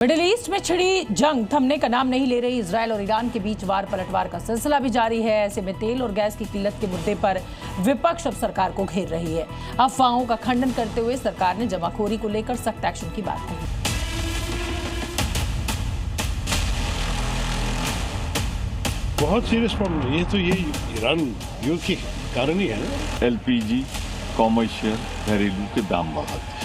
Middle east में छिड़ी जंग थमने का नाम नहीं ले रही। इजरायल और ईरान के बीच वार पलटवार का सिलसिला भी जारी है। ऐसे में तेल और गैस की किल्लत के मुद्दे पर विपक्ष अब सरकार को घेर रही है। अफवाहों का खंडन करते हुए सरकार ने जमाखोरी को लेकर सख्त एक्शन की बात कही। बहुत सीरियस प्रॉब्लम है ये, तो ये ईरान युद्ध के कारण ही है ना। एलपीजी कॉमर्शियल घरेलू के दाम बढ़ाते।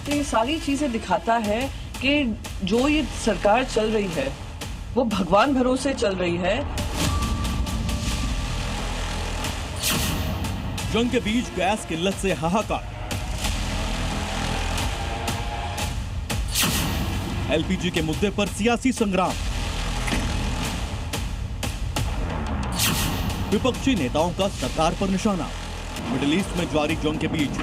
ये सारी चीजें दिखाता है कि जो ये सरकार चल रही है वो भगवान भरोसे चल रही है। जंग के बीच गैस किल्लत से हाहाकार। एलपीजी के मुद्दे पर सियासी संग्राम। विपक्षी नेताओं का सरकार पर निशाना। मिडिल ईस्ट में जारी जंग के बीच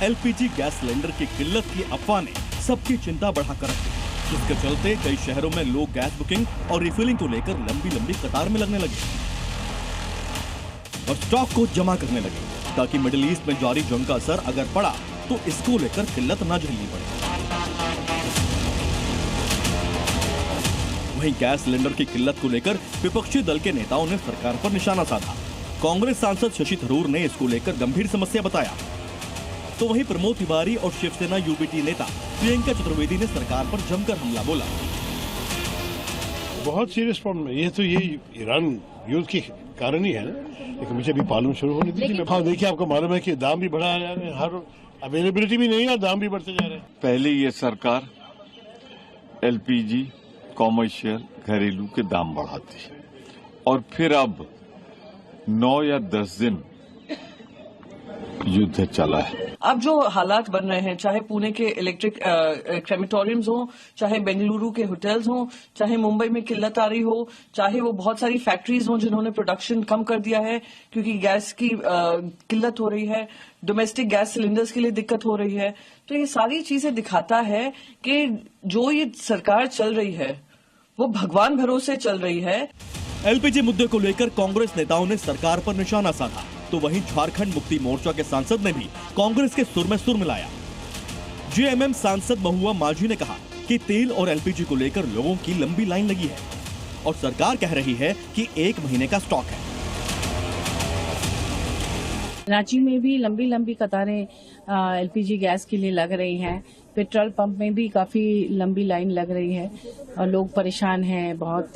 एलपीजी गैस सिलेंडर की किल्लत की अफवाह ने सबकी चिंता बढ़ाकर रख दी, जिसके चलते कई शहरों में लोग गैस बुकिंग और रिफिलिंग को लेकर लंबी लंबी कतार में लगने लगे और स्टॉक को जमा करने लगे, ताकि मिडिल ईस्ट में जारी जंग का असर अगर पड़ा तो इसको लेकर किल्लत न झेलनी पड़े। वहीं गैस सिलेंडर की किल्लत को लेकर विपक्षी दल के नेताओं ने सरकार पर निशाना साधा। कांग्रेस सांसद शशि थरूर ने इसको लेकर गंभीर समस्या बताया, तो वहीं प्रमोद तिवारी और शिवसेना यूबीटी नेता प्रियंका चतुर्वेदी ने सरकार पर जमकर हमला बोला। बहुत सीरियस प्रॉब्लम है ये, तो ये ईरान युद्ध के कारण ही है ना। लेकिन मुझे अभी मालूम शुरू होने दीजिए। हाँ देखिए, आपको मालूम है कि दाम भी बढ़ा जा रहे हैं, हर अवेलेबिलिटी भी नहीं है, दाम भी बढ़ते जा रहे हैं। पहले ये सरकार एलपीजी कॉमर्शियल घरेलू के दाम बढ़ाती और फिर अब 9 या 10 दिन युद्ध चला है। अब जो हालात बन रहे हैं, चाहे पुणे के इलेक्ट्रिक क्रेमेटोरियम्स हो, चाहे बेंगलुरु के होटल्स हो, चाहे मुंबई में किल्लत आ रही हो, चाहे वो बहुत सारी फैक्ट्रीज हो जिन्होंने प्रोडक्शन कम कर दिया है क्योंकि गैस की किल्लत हो रही है, डोमेस्टिक गैस सिलेंडर्स के लिए दिक्कत हो रही है, तो ये सारी चीजें दिखाता है कि जो ये सरकार चल रही है वो भगवान भरोसे चल रही है। एलपीजी मुद्दे को लेकर कांग्रेस नेताओं ने सरकार पर निशाना साधा, तो वहीं झारखंड मुक्ति मोर्चा के सांसद ने भी कांग्रेस के सुर में सुर मिलाया। जेएमएम सांसद महुआ माझी ने कहा कि तेल और एलपीजी को लेकर लोगों की लंबी लाइन लगी है और सरकार कह रही है कि 1 महीने का स्टॉक है। रांची में भी लंबी लंबी कतारें एलपीजी गैस के लिए लग रही हैं। पेट्रोल पंप में भी काफी लंबी लाइन लग रही है और लोग परेशान हैं बहुत,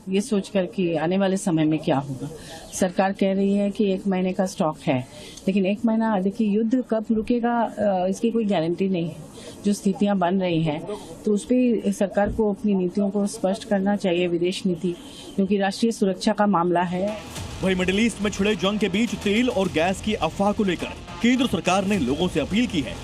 ये सोचकर कि आने वाले समय में क्या होगा। सरकार कह रही है कि 1 महीने का स्टॉक है, लेकिन 1 महीना, देखिए युद्ध कब रुकेगा इसकी कोई गारंटी नहीं है। जो स्थितियां बन रही हैं तो उस पर सरकार को अपनी नीतियों को स्पष्ट करना चाहिए, विदेश नीति, क्योंकि राष्ट्रीय सुरक्षा का मामला है। वहीं मिडिल ईस्ट में छिड़े जंग के बीच तेल और गैस की अफवाह को लेकर केंद्र सरकार ने लोगों से अपील की है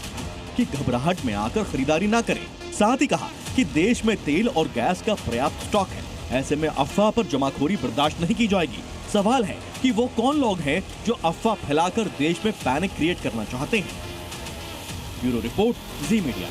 कि घबराहट में आकर खरीदारी न करें। साथ ही कहा कि देश में तेल और गैस का पर्याप्त स्टॉक है, ऐसे में अफवाह पर जमाखोरी बर्दाश्त नहीं की जाएगी। सवाल है कि वो कौन लोग हैं जो अफवाह फैलाकर देश में पैनिक क्रिएट करना चाहते हैं। ब्यूरो रिपोर्ट, जी मीडिया।